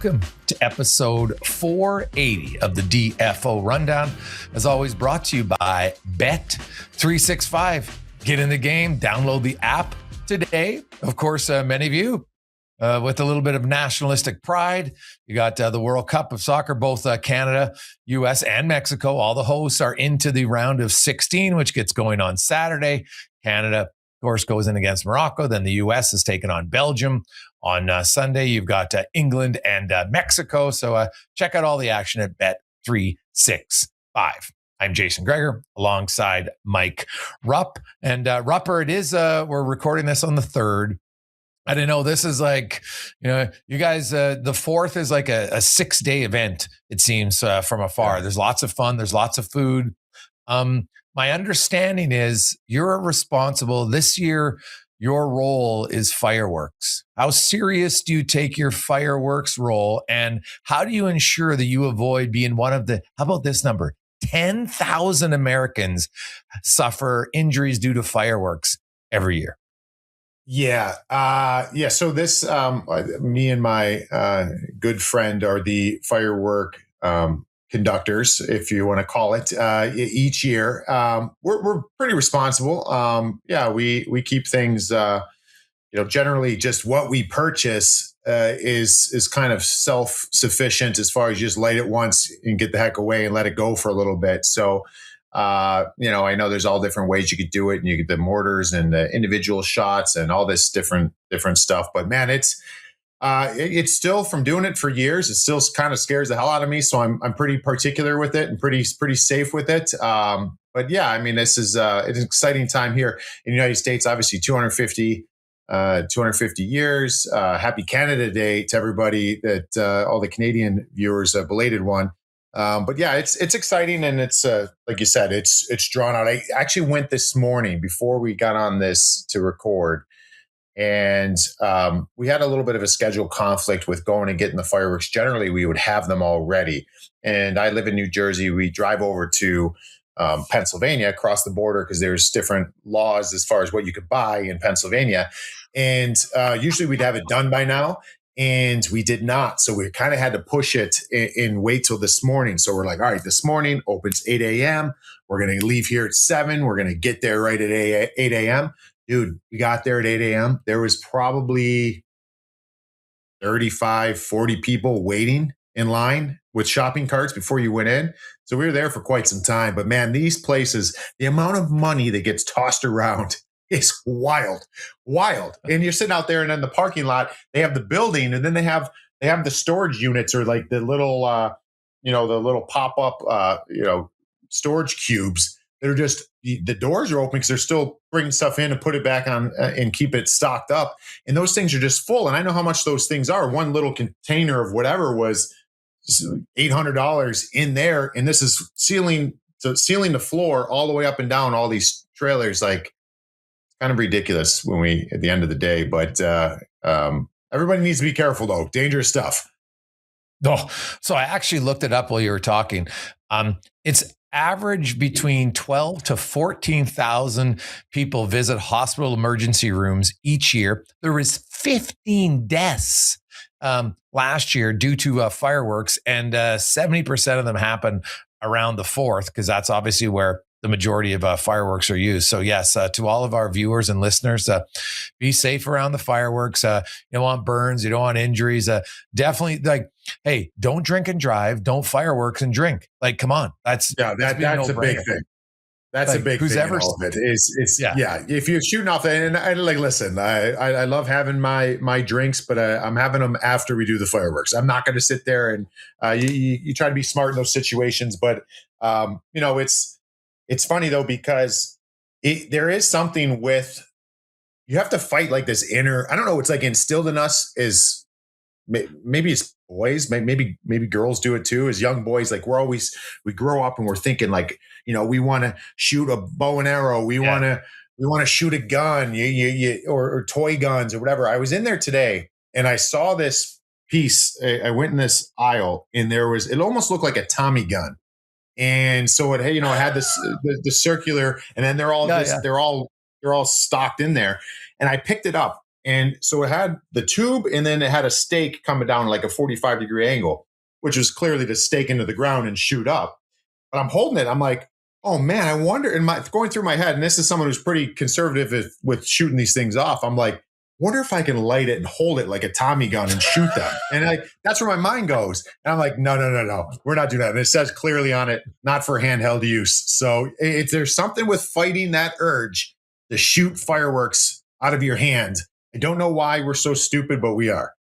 welcome to episode 480 of the DFO Rundown. As always, brought to you by Bet365. Get in the game, download the app today. Of course, many of you with a little bit of nationalistic pride. You got the World Cup of Soccer, both Canada, US, and Mexico. All the hosts are into the round of 16, which gets going on Saturday. Canada, of course, goes in against Morocco. Then the US is taking on Belgium. On Sunday, you've got England and Mexico. So check out all the action at Bet365. I'm Jason Gregor alongside Mike Rupp. And Rupper, it is, we're recording this on the 3rd. I didn't know this is like, you guys, the 4th is like a 6-day event, it seems, from afar. There's lots of fun. There's lots of food. My understanding is you're responsible this year. Your role is fireworks. How serious do you take your fireworks role? And how do you ensure that you avoid being one of the, how about this number? 10,000 Americans suffer injuries due to fireworks every year. Yeah. So this, me and my good friend are the firework conductors, if you want to call it, each year. We're pretty responsible. We keep things, generally just what we purchase is kind of self-sufficient as far as just light it once and get the heck away and let it go for a little bit. So, I know there's all different ways you could do it, and you get the mortars and the individual shots and all this different stuff. But man, it's still, from doing it for years, it still kind of scares the hell out of me. So I'm pretty particular with it and pretty safe with it. But yeah, I mean, this is it's an exciting time here in the United States. Obviously, 250 years. Happy Canada Day to everybody, that all the Canadian viewers, a belated one. But yeah, it's exciting, and it's like you said, it's drawn out. I actually went this morning before we got on this to record. And we had a little bit of a schedule conflict with going and getting the fireworks. Generally, we would have them all ready. And I live in New Jersey. We drive over to Pennsylvania, across the border, because there's different laws as far as what you could buy in Pennsylvania. And usually we'd have it done by now. And we did not. So we kind of had to push it and wait till this morning. So we're like, all right, this morning opens 8 a.m. We're going to leave here at 7. We're going to get there right at 8 a.m. Dude, we got there at 8 a.m. There was probably 35, 40 people waiting in line with shopping carts before you went in. So we were there for quite some time. But man, these places, the amount of money that gets tossed around is wild. And you're sitting out there, and in the parking lot, they have the building, and then they have the storage units, or like the little, the little pop-up, storage cubes. They're just, the doors are open because they're still bringing stuff in and put it back on and keep it stocked up. And those things are just full. And I know how much those things are. One little container of whatever was $800 in there. And this is sealing the floor all the way up and down all these trailers. Like, it's kind of ridiculous at the end of the day. But everybody needs to be careful, though. Dangerous stuff. Oh, so I actually looked it up while you were talking. It's average between 12 to 14,000 people visit hospital emergency rooms each year. There was 15 deaths last year due to fireworks, and 70% of them happen around the 4th, because that's obviously where the majority of fireworks are used. So yes, to all of our viewers and listeners, be safe around the fireworks. You don't want burns. You don't want injuries. Definitely, like, hey, don't drink and drive. Don't fireworks and drink. Like, come on. That's a big thing. That's like, a big thing. Ever, all of it is if you're shooting off, and I like, listen, I love having my drinks, but I'm having them after we do the fireworks. I'm not going to sit there and you try to be smart in those situations, but it's funny though, because there is something with, you have to fight like this inner, I don't know, it's like instilled in us is, maybe it's boys, maybe girls do it too, as young boys. Like, we grow up and we're thinking like, we want to shoot a bow and arrow. We want to shoot a gun, or toy guns or whatever. I was in there today and I saw this piece. I went in this aisle, and it almost looked like a Tommy gun. And so it had this the circular, and then they're all stocked in there. And I picked it up, And so it had the tube, and then it had a stake coming down like a 45-degree angle, which was clearly to stake into the ground and shoot up. But I'm holding it. I'm like, oh man, I wonder. And going through my head, and this is someone who's pretty conservative with shooting these things off. I'm like, wonder if I can light it and hold it like a Tommy gun and shoot them. And that's where my mind goes. And I'm like, no, we're not doing that. And it says clearly on it, not for handheld use. So if there's something with fighting that urge to shoot fireworks out of your hand, I don't know why we're so stupid, but we are.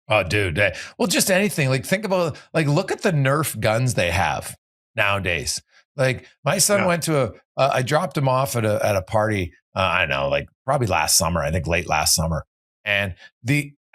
Oh, dude. Well, just anything. Like, think about, like, look at the Nerf guns they have nowadays. Like, my son went to I dropped him off at a party. I don't know, like probably last summer, I think late last summer. And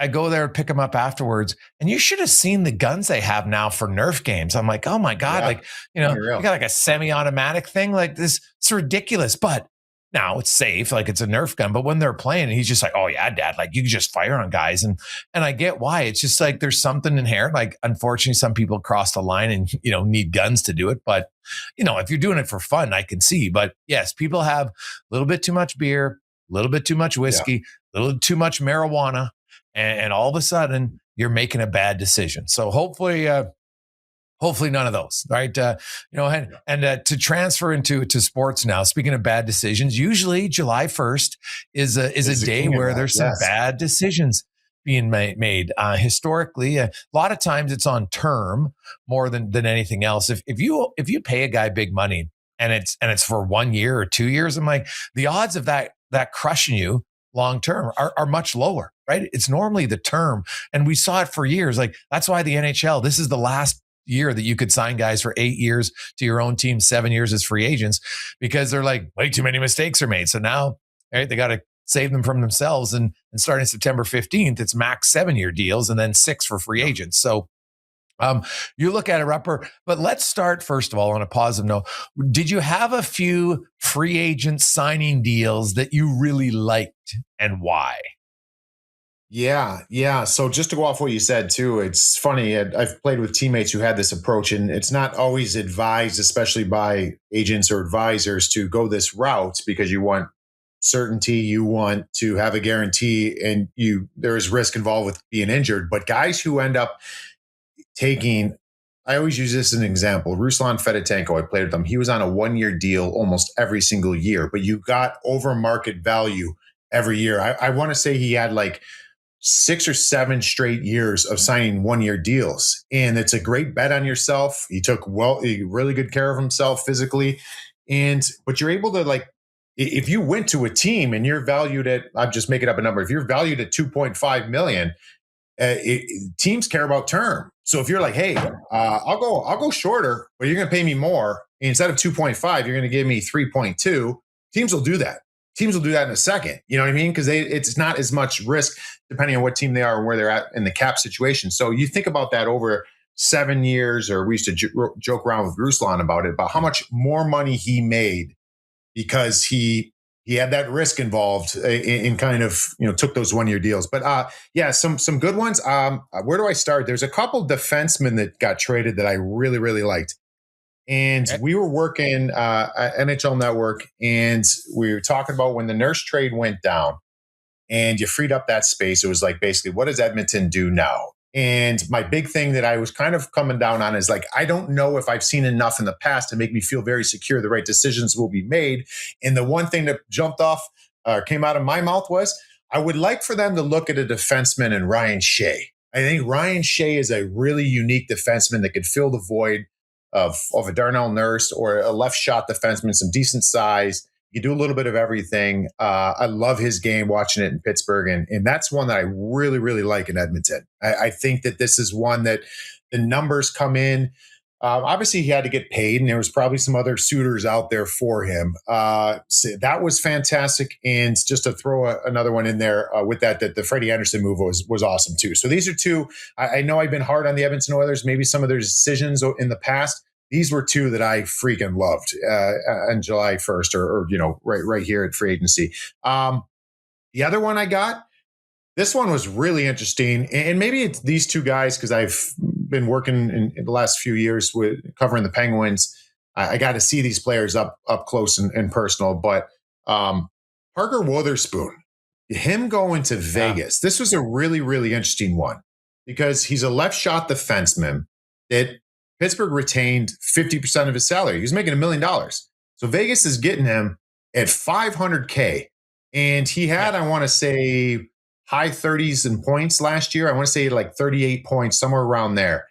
I go there and pick him up afterwards. And you should have seen the guns they have now for Nerf games. I'm like, oh my God, like, you got like a semi-automatic thing like this. It's ridiculous. But now it's safe, like it's a Nerf gun. But when they're playing, he's just like, oh yeah, Dad, like you can just fire on guys. And I get why. It's just like there's something inherent. Like, unfortunately, some people cross the line and, need guns to do it. But, if you're doing it for fun, I can see. But yes, people have a little bit too much beer, a little bit too much whiskey, a little too much marijuana. And all of a sudden, you're making a bad decision. So hopefully none of those, right? And to transfer into sports now, speaking of bad decisions, usually July 1st is a day where there's some bad decisions being made. Historically, a lot of times it's on term more than anything else. If you pay a guy big money and it's for 1 year or 2 years, I'm like, the odds of that crushing you long term are much lower, right? It's normally the term, and we saw it for years. Like, that's why the NHL, this is the last year that you could sign guys for 8 years to your own team, 7 years as free agents, because they're like, way too many mistakes are made. So now, right, they got to save them from themselves. And starting September 15th, it's max 7-year deals and then 6 for free agents. So you look at it, Rupper, but let's start first of all on a positive note. Did you have a few free agent signing deals that you really liked, and why? Yeah. So just to go off what you said too, it's funny. I've played with teammates who had this approach, and it's not always advised, especially by agents or advisors, to go this route, because you want certainty, you want to have a guarantee, and there is risk involved with being injured. But guys who end up taking, I always use this as an example. Ruslan Fedotenko, I played with him. He was on a 1-year deal almost every single year, but you got over market value every year. I want to say he had like 6 or 7 straight years of signing 1-year deals. And it's a great bet on yourself. He took really good care of himself physically. But you're able to, like, if you went to a team and you're valued at, I'm just making up a number, if you're valued at 2.5 million, teams care about term. So if you're like, hey, I'll go shorter, but you're going to pay me more. Instead of 2.5, you're going to give me 3.2. Teams will do that. Teams will do that in a second. You know what I mean? Because it's not as much risk depending on what team they are and where they're at in the cap situation. So you think about that over 7 years, or we used to joke around with Ruslan about it, about how much more money he made because he had that risk involved in kind of, took those 1-year deals. But some good ones. Where do I start? There's a couple defensemen that got traded that I really, really liked. And we were working at NHL Network, and we were talking about when the Nurse trade went down and you freed up that space. It was like, basically, what does Edmonton do now? And my big thing that I was kind of coming down on is, like, I don't know if I've seen enough in the past to make me feel very secure the right decisions will be made. And the one thing that jumped off came out of my mouth was, I would like for them to look at a defenseman in Ryan Shea. I think Ryan Shea is a really unique defenseman that could fill the void of a Darnell Nurse or a left shot defenseman, some decent size. You do a little bit of everything. I love his game, watching it in Pittsburgh. And that's one that I really, really like in Edmonton. I think that this is one that the numbers come in. Obviously, he had to get paid, and there was probably some other suitors out there for him. So that was fantastic. And just to throw another one in there with that the Freddie Anderson move was awesome too. So these are two. I know I've been hard on the Edmonton Oilers, maybe some of their decisions in the past. These were two that I freaking loved on July 1st or right here at free agency. The other one I got, this one was really interesting. And maybe it's these two guys, because I've been working in the last few years with covering the Penguins. I got to see these players up close and personal. But Parker Wotherspoon, him going to Vegas, this was a really, really interesting one because he's a left shot defenseman that Pittsburgh retained 50% of his salary. He was making $1 million. So Vegas is getting him at $500K. And he had, I want to say, high 30s in points last year. I want to say like 38 points, somewhere around there.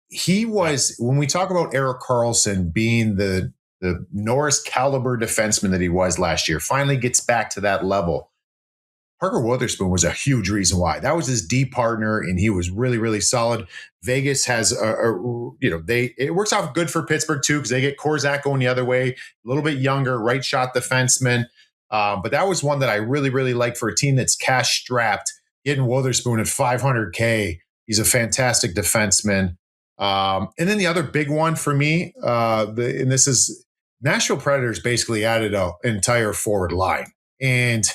He was, when we talk about Erik Karlsson being the Norris caliber defenseman that he was last year, finally gets back to that level. Parker Wotherspoon was a huge reason why. That was his D partner, and he was really, really solid. Vegas has it works out good for Pittsburgh too because they get Korczak going the other way, a little bit younger, right shot defenseman. But that was one that I really, really like for a team that's cash strapped. Getting Wotherspoon at $500K, he's a fantastic defenseman. And then the other big one for me, and this is Nashville Predators basically added an entire forward line. And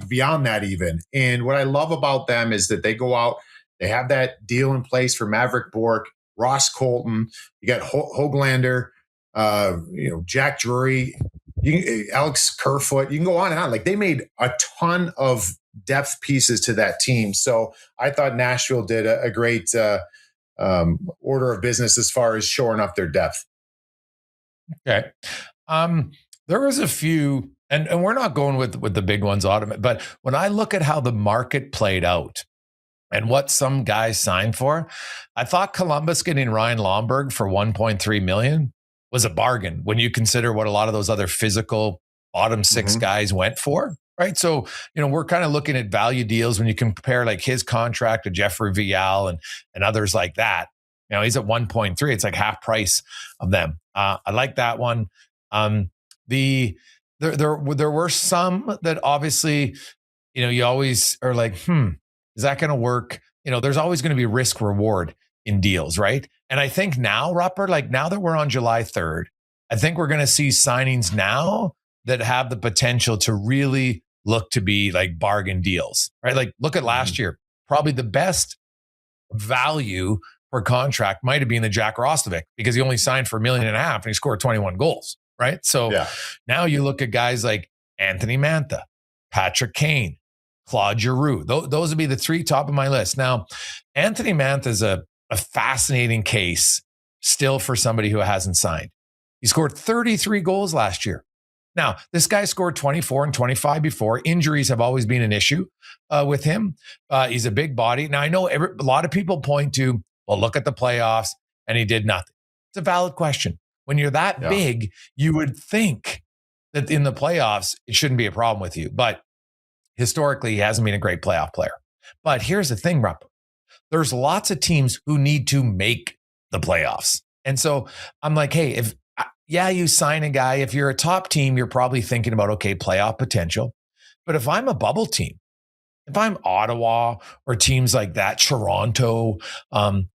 beyond that even. And what I love about them is that they go out, they have that deal in place for Maverick Bourque, Ross Colton, you got Höglander, Jack Drury, Alex Kerfoot. You can go on and on. Like they made a ton of depth pieces to that team. So I thought Nashville did a great order of business as far as shoring up their depth. Okay. There was a few, and we're not going with the big ones automatic, but when I look at how the market played out and what some guys signed for, I thought Columbus getting Ryan Lomberg for $1.3 million was a bargain when you consider what a lot of those other physical bottom six guys went for. Right. So, we're kind of looking at value deals when you compare like his contract to Jeffrey Vial and others like that. He's at 1.3. It's like half price of them. I like that one. There were some that obviously, you always are like, is that going to work? There's always going to be risk reward in deals, right? And I think now, Rupper, like now that we're on July 3rd, I think we're going to see signings now that have the potential to really look to be like bargain deals, right? Like look at last year, probably the best value per contract might have been the Jack Roslovic because he only signed for $1.5 million and he scored 21 goals. Right. So now you look at guys like Anthony Mantha, Patrick Kane, Claude Giroux. Those would be the three top of my list. Now, Anthony Mantha is a fascinating case still for somebody who hasn't signed. He scored 33 goals last year. Now, this guy scored 24 and 25 before. Injuries have always been an issue with him. He's a big body. Now, I know a lot of people point to, well, look at the playoffs, and he did nothing. It's a valid question. When you're that big, you would think that in the playoffs, it shouldn't be a problem with you. But historically, he hasn't been a great playoff player. But here's the thing, Rupp. There's lots of teams who need to make the playoffs. And so I'm like, hey, you sign a guy. If you're a top team, you're probably thinking about, okay, playoff potential. But if I'm a bubble team, if I'm Ottawa or teams like that, Toronto,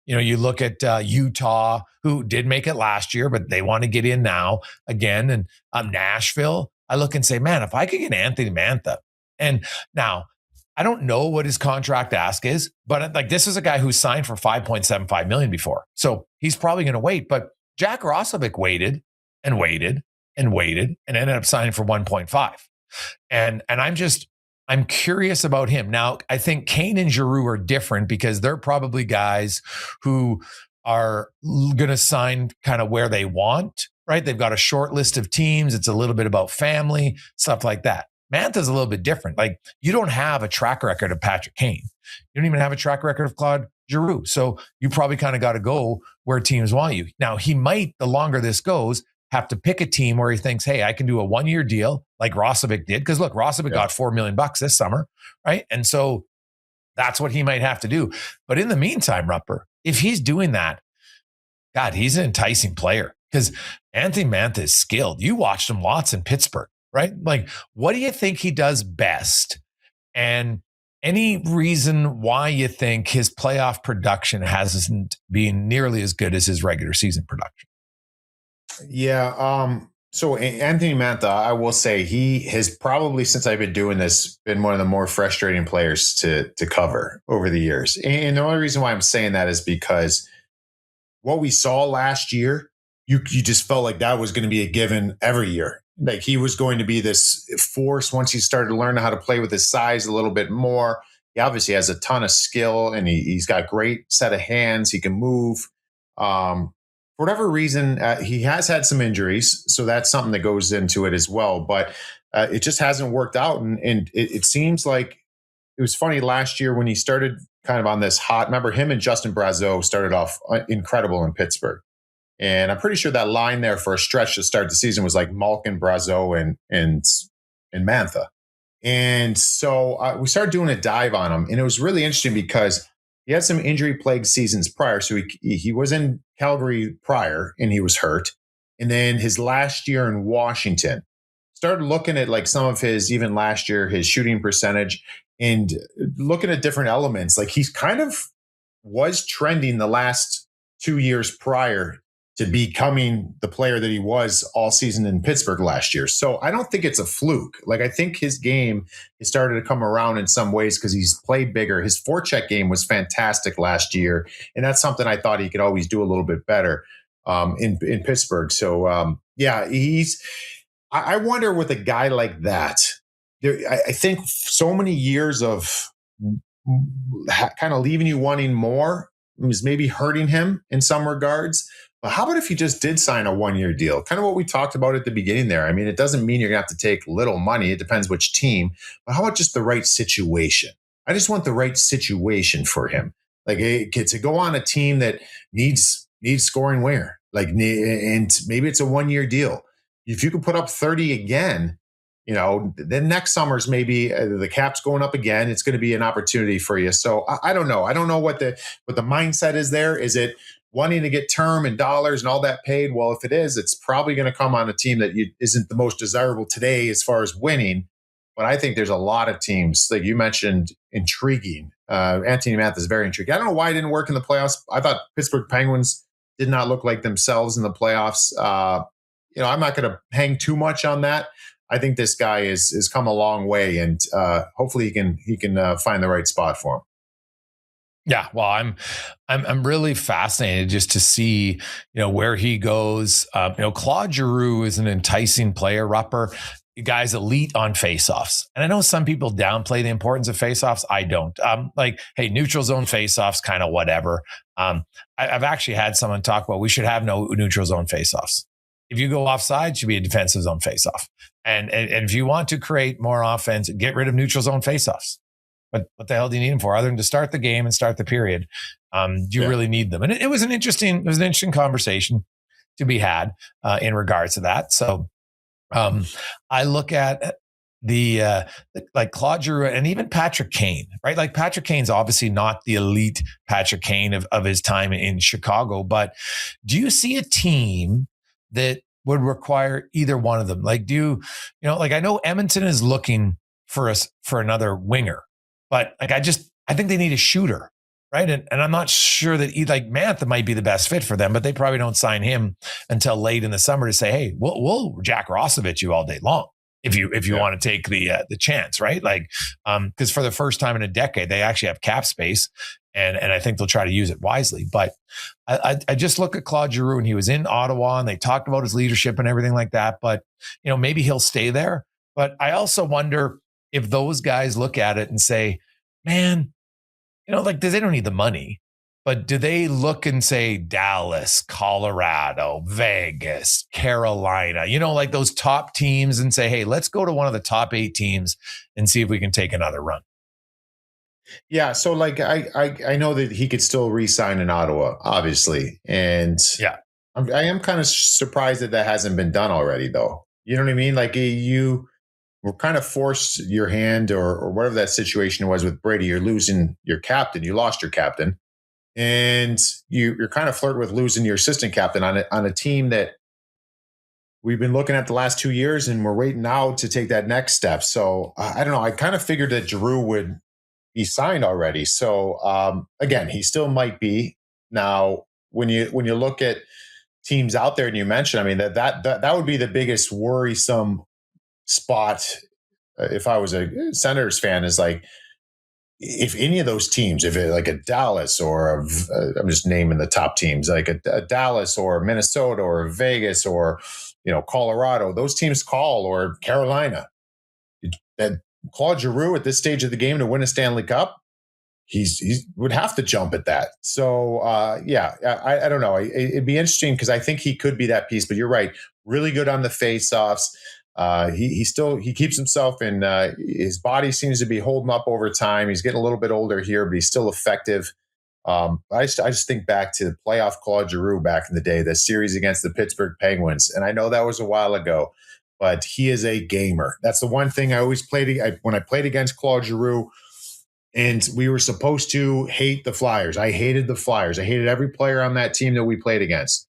you look at Utah, who did make it last year, but they want to get in now again. And Nashville, I look and say, man, if I could get Anthony Mantha. And now, I don't know what his contract ask is, but like this is a guy who signed for $5.75 million before. So he's probably going to wait. But Jack Roslovic waited and waited and waited and ended up signing for 1.5. And I'm curious about him. Now, I think Kane and Giroux are different because they're probably guys who are going to sign kind of where they want, right? They've got a short list of teams. It's a little bit about family, stuff like that. Mantha's a little bit different. Like you don't have a track record of Patrick Kane. You don't even have a track record of Claude Giroux. So you probably kind of got to go where teams want you. Now, he might, the longer this goes, have to pick a team where he thinks, hey, I can do a 1-year deal like Roslovic did. Because look, Roslovic got $4 million this summer, right? And so that's what he might have to do. But in the meantime, Rupper, if he's doing that, God, he's an enticing player because Anthony Mantha is skilled. You watched him lots in Pittsburgh, right? Like, what do you think he does best? And any reason why you think his playoff production hasn't been nearly as good as his regular season production? Yeah. So Anthony Mantha, I will say he has probably, since I've been doing this, been one of the more frustrating players to cover over the years. And the only reason why I'm saying that is because what we saw last year, you just felt like that was going to be a given every year. like he was going to be this force once he started to learn how to play with his size a little bit more. He obviously has a ton of skill, and he's got great set of hands. He can move. For whatever reason, he has had some injuries, so that's something that goes into it as well. But it just hasn't worked out, and it seems like it was funny last year when he started kind of on this hot. Remember, him and Justin Brazeau started off incredible in Pittsburgh. And I'm pretty sure that line there for a stretch to start the season was like Malkin, Brazeau, and Mantha. And so we started doing a dive on him. And it was really interesting because he had some injury-plagued seasons prior. So he was in Calgary prior, and he was hurt. And then his last year in Washington, started looking at like some of his, even last year, his shooting percentage, and looking at different elements. Like he's kind of was trending the last 2 years prior to becoming the player that he was all season in Pittsburgh last year. So I don't think it's a fluke. Like I think his game has started to come around in some ways because he's played bigger. His forecheck game was fantastic last year. And that's something I thought he could always do a little bit better in Pittsburgh. So yeah, I wonder with a guy like that, I think so many years of kind of leaving you wanting more was maybe hurting him in some regards. But how about if you just did sign a 1-year deal? Kind of what we talked about at the beginning there. I mean, it doesn't mean you're going to have to take little money. It depends which team. But how about just the right situation? I just want the right situation for him. Like to go on a team that needs scoring winger. Like, and maybe it's a 1-year deal. If you can put up 30 again, then next summer's maybe the cap's going up again. It's going to be an opportunity for you. So I don't know. I don't know what the mindset is there. Is it wanting to get term and dollars and all that paid? Well, if it is, it's probably going to come on a team that isn't the most desirable today as far as winning. But I think there's a lot of teams, like you mentioned, intriguing. Anthony Mantha is very intriguing. I don't know why it didn't work in the playoffs. I thought Pittsburgh Penguins did not look like themselves in the playoffs. I'm not going to hang too much on that. I think this guy has come a long way, and hopefully he can find the right spot for him. Yeah, well, I'm really fascinated just to see, where he goes. Claude Giroux is an enticing player, Rupper. The guy's elite on faceoffs. And I know some people downplay the importance of faceoffs. I don't. Hey, neutral zone faceoffs, kind of whatever. I've actually had someone talk about we should have no neutral zone faceoffs. If you go offside, it should be a defensive zone faceoff. And if you want to create more offense, get rid of neutral zone faceoffs. But what the hell do you need them for other than to start the game and start the period? Do you really need them? And it was an interesting conversation to be had in regards to that. So I look at the like Claude Giroux and even Patrick Kane, right? Like Patrick Kane's obviously not the elite Patrick Kane of his time in Chicago, but do you see a team that would require either one of them? Like, I know Edmonton is looking for another winger. But I think they need a shooter, right? And I'm not sure that Mantha might be the best fit for them, but they probably don't sign him until late in the summer to say, hey, we'll Jack Rossovich you all day long if you want to take the chance, right? Because for the first time in a decade, they actually have cap space, and I think they'll try to use it wisely. But I just look at Claude Giroux, and he was in Ottawa, and they talked about his leadership and everything like that. But maybe he'll stay there. But I also wonder if those guys look at it and say, man, they don't need the money, but do they look and say Dallas, Colorado, Vegas, Carolina, those top teams and say, hey, let's go to one of the top 8 teams and see if we can take another run? Yeah. So I know that he could still re-sign in Ottawa, obviously. And yeah, I am kind of surprised that hasn't been done already, though. You know what I mean? Like you were kind of forced your hand or whatever that situation was with Brady. You're losing your captain. You lost your captain. And you're kind of flirting with losing your assistant captain on a team that we've been looking at the last 2 years, and we're waiting now to take that next step. So I don't know. I kind of figured that Giroux would be signed already. So again, he still might be. Now, when you look at teams out there, and you mentioned, I mean, that would be the biggest worrisome spot if I was a Senators fan, is like, if any of those teams, if it like a Dallas or I'm just naming the top teams, like a Dallas or Minnesota or Vegas or Colorado, those teams call, or Carolina. That Claude Giroux at this stage of the game to win a Stanley Cup, he would have to jump at that. So I don't know. It'd be interesting because I think he could be that piece. But you're right, really good on the faceoffs. He keeps himself in. His body seems to be holding up over time. He's getting a little bit older here, but he's still effective. I just think back to the playoff Claude Giroux back in the day, the series against the Pittsburgh Penguins, and I know that was a while ago, but he is a gamer. That's the one thing I always played when I played against Claude Giroux. And we were supposed to hate the Flyers. I hated the Flyers. I hated every player on that team that we played against.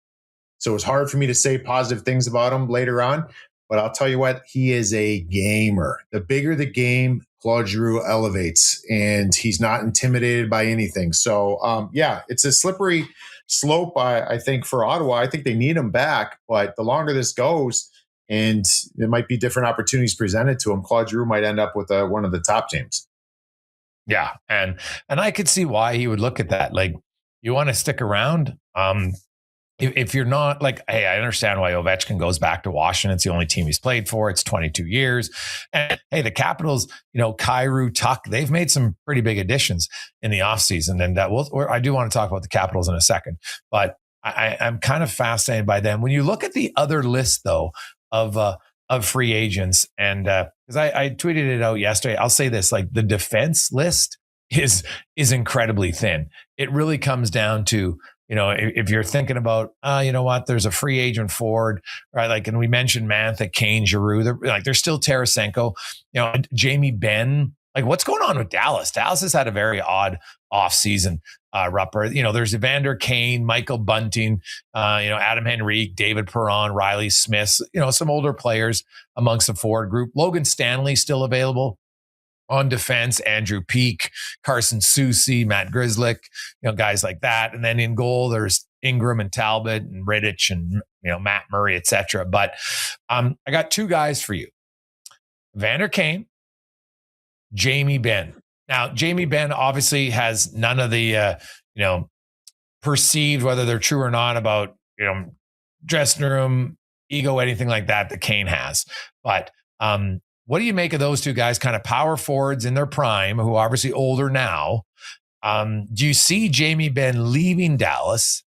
So it was hard for me to say positive things about him later on. But I'll tell you what, he is a gamer. The bigger the game, Claude Giroux elevates, and he's not intimidated by anything. So, it's a slippery slope, I think, for Ottawa. I think they need him back. But the longer this goes, and there might be different opportunities presented to him, Claude Giroux might end up with one of the top teams. Yeah, and I could see why he would look at that. Like, you want to stick around. If you're not like, hey, I understand why Ovechkin goes back to Washington. It's the only team he's played for. It's 22 years. And hey, the Capitals, Kyrou, Tuck, they've made some pretty big additions in the offseason. And I do want to talk about the Capitals in a second, but I'm kind of fascinated by them. When you look at the other list, though, of free agents, and because I tweeted it out yesterday, I'll say this, like the defense list is incredibly thin. It really comes down to, if you're thinking about, there's a free agent forward, right? Like, and we mentioned Mantha, Kane, Giroux. There's still Tarasenko, Jamie Benn. Like, what's going on with Dallas? Dallas has had a very odd offseason. Rupper, there's Evander Kane, Michael Bunting, Adam Henrique, David Perron, Riley Smith, some older players amongst the forward group. Logan Stanley still available. On defense, Andrew Peak, Carson Soucy, Matt Grzelcyk, guys like that. And then in goal, there's Ingram and Talbot and Rittich and, Matt Murray, etc. But I got two guys for you. Evander Kane, Jamie Benn. Now, Jamie Benn obviously has none of the, perceived, whether they're true or not, about, dressing room, ego, anything like that Kane has. But what do you make of those two guys, kind of power forwards in their prime, who are obviously older now? Do you see Jamie Benn leaving Dallas?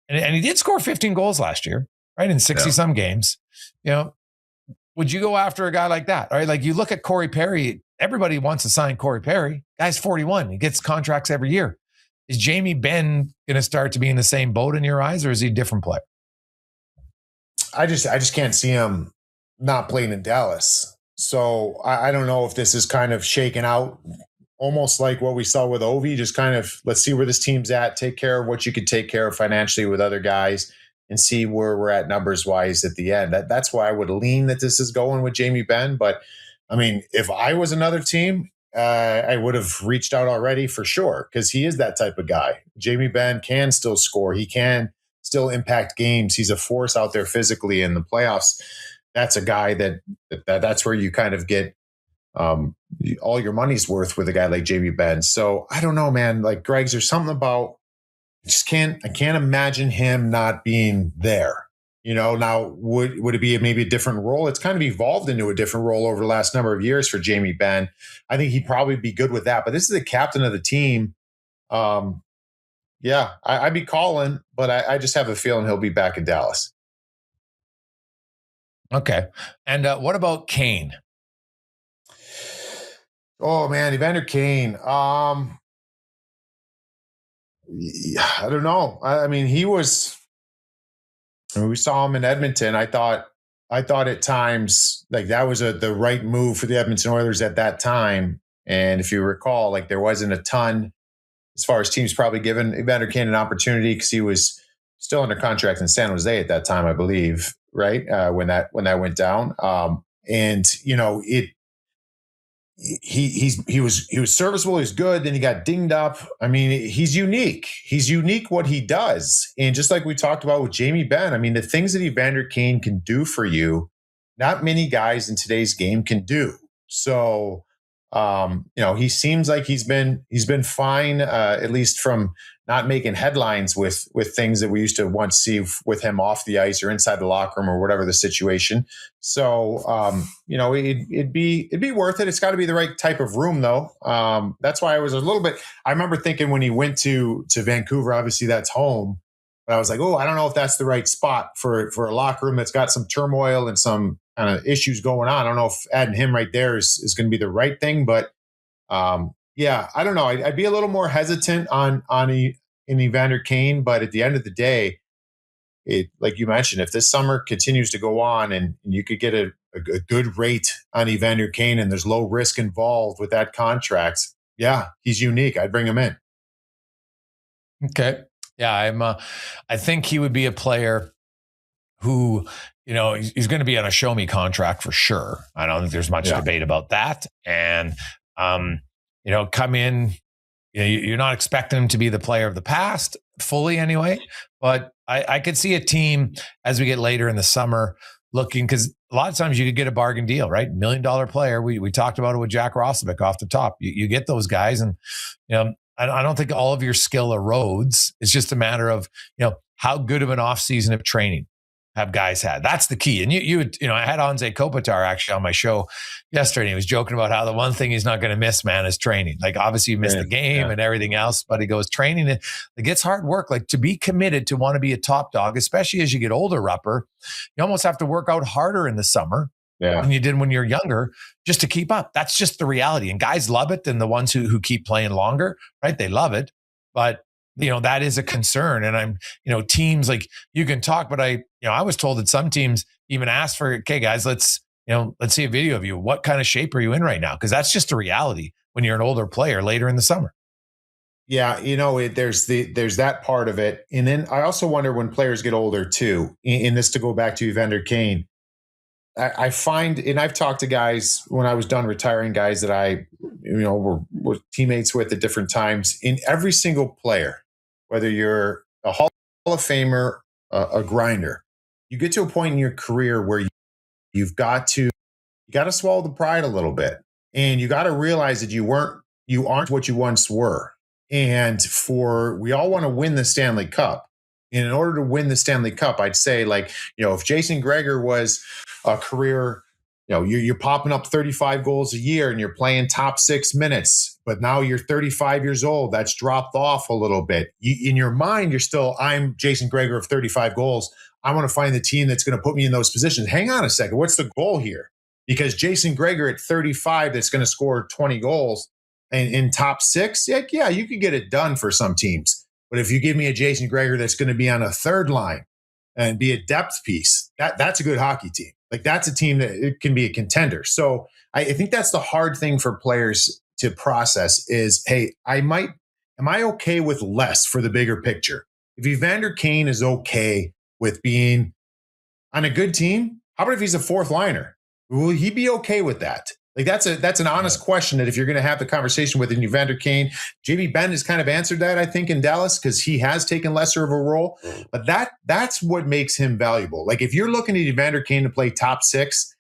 And he did score 15 goals last year, right? In 60-some games. Would you go after a guy like that? All right, like you look at Corey Perry, everybody wants to sign Corey Perry. Guy's 41. He gets contracts every year. Is Jamie Benn going to start to be in the same boat in your eyes, or is he a different player? I just can't see him not playing in Dallas. So I don't know if this is kind of shaken out, almost like what we saw with Ovi, just kind of, let's see where this team's at, take care of what you could take care of financially with other guys, and see where we're at numbers-wise at the end. That's why I would lean that this is going with Jamie Benn. But, I mean, if I was another team, I would have reached out already for sure, because he is that type of guy. Jamie Benn can still score. He can still impact games. He's a force out there physically in the playoffs. That's a guy that's where you kind of get all your money's worth with a guy like Jamie Benn. So I don't know, man. Like, Greg's, there's something about I can't imagine him not being there. Now would it be maybe a different role? It's kind of evolved into a different role over the last number of years for Jamie Benn. I think he'd probably be good with that. But this is the captain of the team. I'd be calling, but I just have a feeling he'll be back in Dallas. Okay. And what about Kane? Oh, man, Evander Kane. I don't know. I mean, we saw him in Edmonton. I thought at times, like, that was the right move for the Edmonton Oilers at that time. And if you recall, like, there wasn't a ton as far as teams probably giving Evander Kane an opportunity, because he was still under contract in San Jose at that time, I believe. Right. When that went down. He was serviceable. He's good. Then he got dinged up. I mean, he's unique. He's unique what he does. And just like we talked about with Jamie Benn, I mean, the things that Evander Kane can do for you, not many guys in today's game can do. So, he seems like he's been fine, at least from not making headlines with things that we used to once see with him off the ice or inside the locker room or whatever the situation. So, it'd be worth it. It's got to be the right type of room, though. That's why I was a little bit. I remember thinking when he went to Vancouver, obviously that's home. But I was like, I don't know if that's the right spot for a locker room that's got some turmoil and some kind of issues going on. I don't know if adding him right there is going to be the right thing, but. I don't know. I'd be a little more hesitant on Evander Kane, but at the end of the day, like you mentioned, if this summer continues to go on and you could get a good rate on Evander Kane and there's low risk involved with that contract, he's unique. I'd bring him in. Okay. Yeah, I think he would be a player who, he's going to be on a show me contract for sure. I don't think there's much debate about that. And come in, you're not expecting him to be the player of the past fully anyway, but I could see a team as we get later in the summer looking, because a lot of times you could get a bargain deal, right? $1 million player. We talked about it with Jack Roslovic off the top. You get those guys, and I don't think all of your skill erodes. It's just a matter of how good of an offseason of training have guys had. That's the key. And I had Anze Kopitar actually on my show yesterday. And he was joking about how the one thing he's not going to miss, man, is training. Like obviously you miss the game and everything else, but he goes training. It gets hard work. Like to be committed to want to be a top dog, especially as you get older, Rupper, you almost have to work out harder in the summer than you did when you're younger just to keep up. That's just the reality. And guys love it. And the ones who keep playing longer, right? They love it. But that is a concern. And teams like you can talk, but I was told that some teams even ask for, okay, guys, let's see a video of you. What kind of shape are you in right now? Because that's just a reality when you're an older player later in the summer. Yeah. There's that part of it. And then I also wonder when players get older too, in this to go back to Evander Kane, I find, and I've talked to guys when I was done retiring, guys that I, were teammates with at different times. In every single player, whether you're a Hall of Famer, a grinder, you get to a point in your career where you got to swallow the pride a little bit, and you got to realize that you aren't what you once were. And we all want to win the Stanley Cup. And in order to win the Stanley Cup, I'd say if Jason Gregor was a career, you're popping up 35 goals a year and you're playing top 6 minutes, but now you're 35 years old. That's dropped off a little bit. In your mind, you're still, I'm Jason Gregor of 35 goals. I want to find the team that's going to put me in those positions. Hang on a second. What's the goal here? Because Jason Gregor at 35 that's going to score 20 goals and in top 6, you could get it done for some teams. But if you give me a Jason Gregor that's going to be on a third line and be a depth piece, that's a good hockey team. Like that's a team that it can be a contender. So I think that's the hard thing for players to process is, hey, am I okay with less for the bigger picture? If Evander Kane is okay with being on a good team, how about if he's a fourth liner? Will he be okay with that? Like that's an honest question that if you're going to have the conversation with Evander Kane, JB Benn has kind of answered that, I think, in Dallas because he has taken lesser of a role. But that's what makes him valuable. Like if you're looking at Evander Kane to play top 6,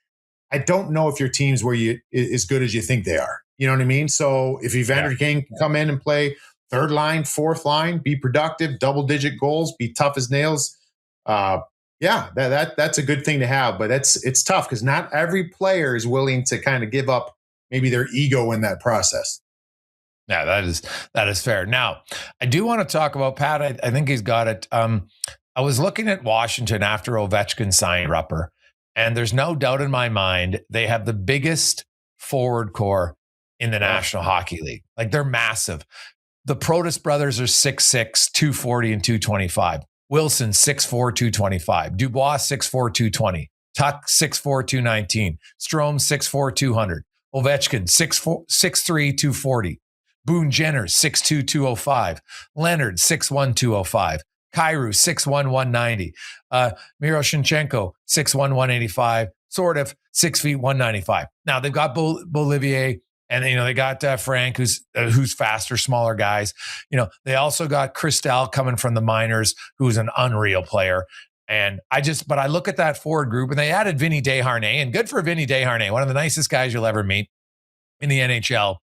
I don't know if your team's where you as good as you think they are. You know what I mean? So if Evander Kane can come in and play third line, fourth line, be productive, double-digit goals, be tough as nails. That's a good thing to have, but it's tough because not every player is willing to kind of give up maybe their ego in that process. Yeah, that is fair. Now, I do want to talk about Pat. I think he's got it. I was looking at Washington after Ovechkin signed Rupper, and there's no doubt in my mind they have the biggest forward core in the National Hockey League. Like they're massive. The Protas brothers are 6'6", 240 and 225. Wilson, 6'4", 225. Dubois, 6'4", 220. Tuck, 6'4", 219. Strome, 6'4", 200. Ovechkin, 6'3", 240. Boone Jenner, 6'2", 205. Leonard, 6'1", 205. Kyrou, 6'1", 190. Miro Shinchenko, 6'1", 185. Sort of 6 feet, 195. Now they've got Bolivier. And, they got Frank, who's faster, smaller guys. They also got Christel coming from the minors, who's an unreal player. And but I look at that forward group and they added Vinny Desharnais, and good for Vinny Desharnais, one of the nicest guys you'll ever meet. in the NHL.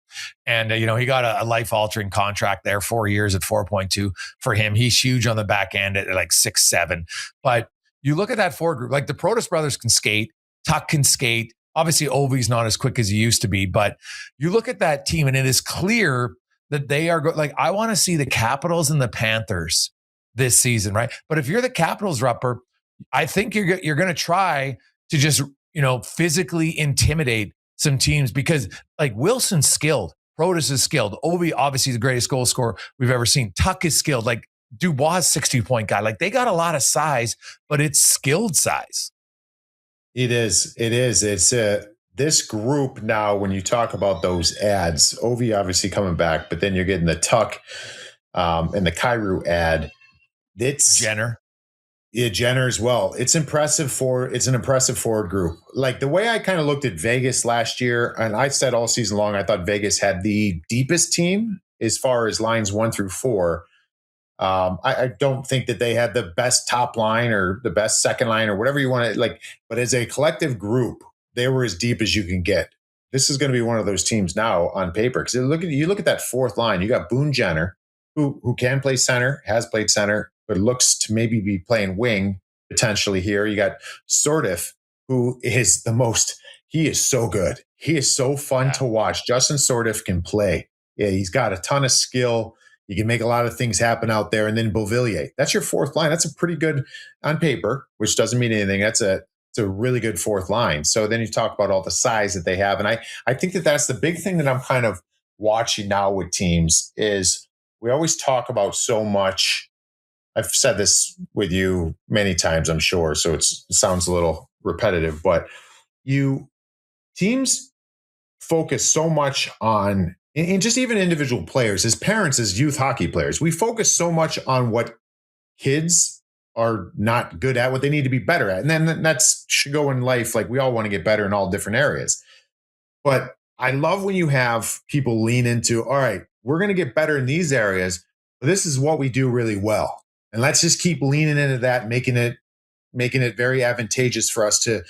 And, he got a life-altering contract there, 4 years at 4.2 for him. He's huge on the back end at like 6'7". But you look at that forward group, like the Protas brothers can skate, Tuck can skate. Obviously, Ovi's not as quick as he used to be, but you look at that team and it is clear that they are like, I want to see the Capitals and the Panthers this season, right? But if you're the Capitals, Rupper, I think you're going to try to just, physically intimidate some teams because like Wilson's skilled, Protas is skilled, Ovi obviously the greatest goal scorer we've ever seen. Tuck is skilled, like Dubois 60-point guy. Like they got a lot of size, but it's skilled size. It is. It's this group now. When you talk about those ads, Ovi obviously coming back, but then you're getting the Tuck and the Giroux ad. It's Jenner. Yeah, Jenner as well. It's an impressive forward group. Like the way I kind of looked at Vegas last year, and I said all season long, I thought Vegas had the deepest team as far as lines 1 through 4. I don't think that they had the best top line or the best second line or whatever you want to like, but as a collective group, they were as deep as you can get. This is going to be one of those teams now on paper. Because you look at that fourth line, you got Boone Jenner, who can play center, has played center, but looks to maybe be playing wing potentially here. You got Sortif, who is he is so good. He is so fun to watch. Justin Sortif can play. Yeah, he's got a ton of skill. You can make a lot of things happen out there. And then Beauvillier. That's your fourth line. That's a pretty good on paper, which doesn't mean anything. It's a really good fourth line. So then you talk about all the size that they have. And I think that that's the big thing that I'm kind of watching now with teams is we always talk about so much. I've said this with you many times, I'm sure. So it sounds a little repetitive, but teams focus so much on, and just even individual players, as parents, as youth hockey players, we focus so much on what kids are not good at, what they need to be better at. And then that's should go in life. Like we all want to get better in all different areas. But I love when you have people lean into, all right, we're going to get better in these areas, but this is what we do really well. And let's just keep leaning into that, making it very advantageous for us to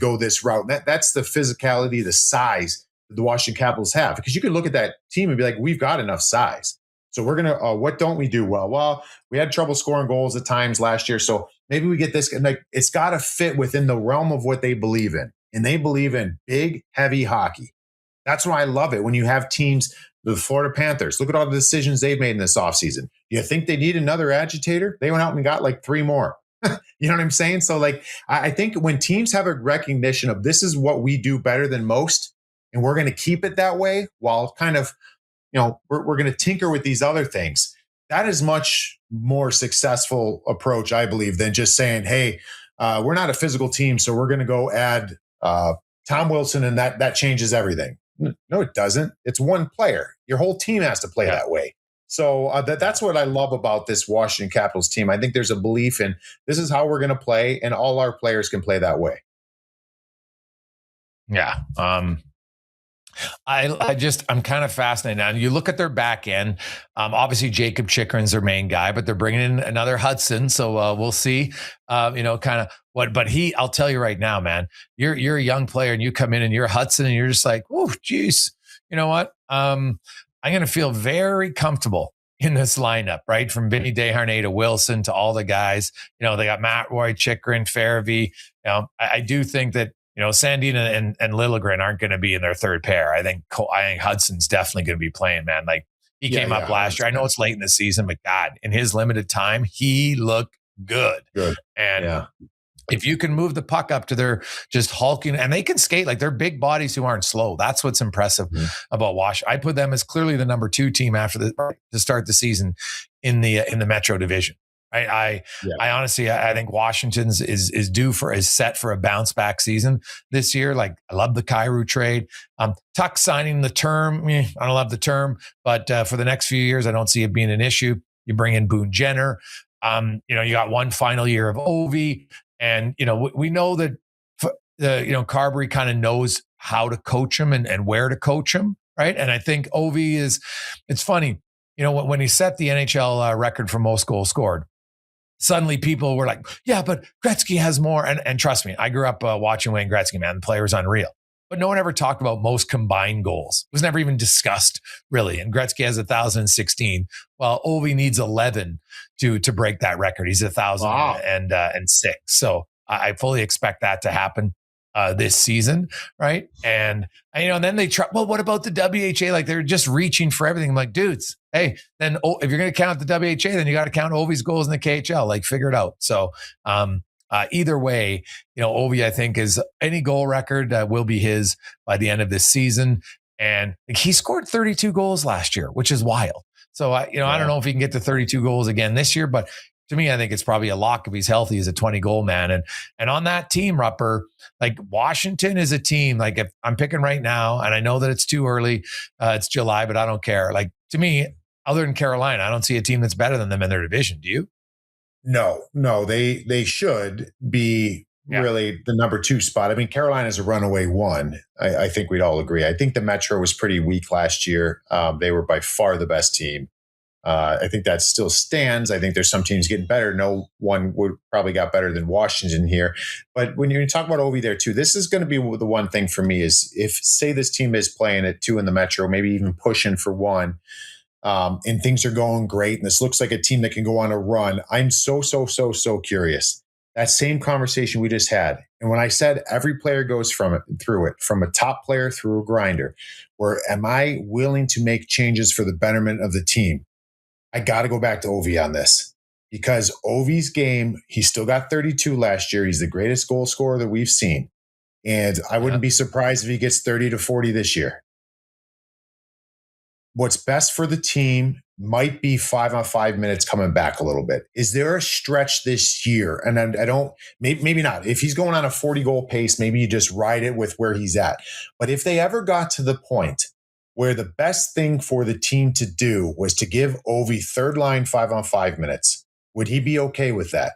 go this route. That's the physicality, the size that the Washington Capitals have. Because you could look at that team and be like, we've got enough size. So we're going to, what don't we do well? Well, we had trouble scoring goals at times last year. So maybe we get this. And like, it's got to fit within the realm of what they believe in. And they believe in big, heavy hockey. That's why I love it when you have teams, the Florida Panthers, look at all the decisions they've made in this offseason. Do you think they need another agitator? They went out and got like 3 more. You know what I'm saying? So like, I think when teams have a recognition of this is what we do better than most, and we're going to keep it that way while kind of, we're going to tinker with these other things. That is much more successful approach, I believe, than just saying, hey, we're not a physical team, so we're going to go add Tom Wilson and that changes everything. No, it doesn't. It's one player. Your whole team has to play that way. So that's what I love about this Washington Capitals team. I think there's a belief in this is how we're going to play, and all our players can play that way. Yeah. I'm kind of fascinated now. You look at their back end. Obviously, Jacob Chikrin's their main guy, but they're bringing in another Hudson. So we'll see. Kind of what. But I'll tell you right now, man. You're a young player, and you come in and you're Hudson, and you're just like, oh, geez. You know what? I'm going to feel very comfortable in this lineup, right? From Vinny Desharnais to Wilson to all the guys. They got Matt Roy, Chikrin, Farabee. I do think that. Sandin and Liljegren aren't going to be in their third pair. I think Hudson's definitely going to be playing, man. Like he came up last year. I know it's late in the season, but God, in his limited time, he looked good. And if you can move the puck up to their just hulking, and they can skate, like they're big bodies who aren't slow. That's what's impressive about Wash. I put them as clearly the number 2 team to start the season in the Metro Division. I honestly, I think Washington's is set for a bounce back season this year. Like I love the Giroux trade. Tuck signing the term. I don't love the term, but for the next few years, I don't see it being an issue. You bring in Boone Jenner. You got one final year of Ovi, and we know that Carberry kind of knows how to coach him and where to coach him, right? And I think Ovi it's funny, when he set the NHL record for most goals scored. Suddenly people were like, yeah, but Gretzky has more. And trust me, I grew up watching Wayne Gretzky, man. The player was unreal. but no one ever talked about most combined goals. It was never even discussed, really. And Gretzky has 1,016. Well, Ovi needs 11 to break that record. He's 1,006. So I fully expect that to happen this season, right? And and then they try. Well, what about the WHA? Like they're just reaching for everything. I'm like, dudes, hey, then if you're going to count the WHA, then you got to count Ovi's goals in the KHL. Like, figure it out. So either way, Ovi, I think, is any goal record will be his by the end of this season. And he scored 32 goals last year, which is wild. So I don't know if he can get to 32 goals again this year, but to me, I think it's probably a lock if he's healthy as a 20 goal man. And on that team, Rupper, like Washington is a team, like if I'm picking right now, and I know that it's too early, it's July, but I don't care. Like to me, other than Carolina, I don't see a team that's better than them in their division. Do you? No, they should be really the number 2 spot. I mean, Carolina's a runaway one. I think we'd all agree. I think the Metro was pretty weak last year. They were by far the best team. I think that still stands. I think there's some teams getting better. No one would probably got better than Washington here. But when you talk about Ovi there too, this is going to be the one thing for me is if, say, this team is playing at 2 in the Metro, maybe even pushing for 1, and things are going great, and this looks like a team that can go on a run. I'm so curious. That same conversation we just had, and when I said every player goes through it, from a top player through a grinder, where am I willing to make changes for the betterment of the team? I got to go back to Ovi on this because Ovi's game, he still got 32 last year. He's the greatest goal scorer that we've seen. And I wouldn't be surprised if he gets 30 to 40 this year. What's best for the team might be 5-on-5 minutes coming back a little bit. Is there a stretch this year? And I don't, maybe not. If he's going on a 40 goal pace, maybe you just ride it with where he's at. But if they ever got to the point where the best thing for the team to do was to give Ovi third line 5-on-5 minutes, would he be okay with that?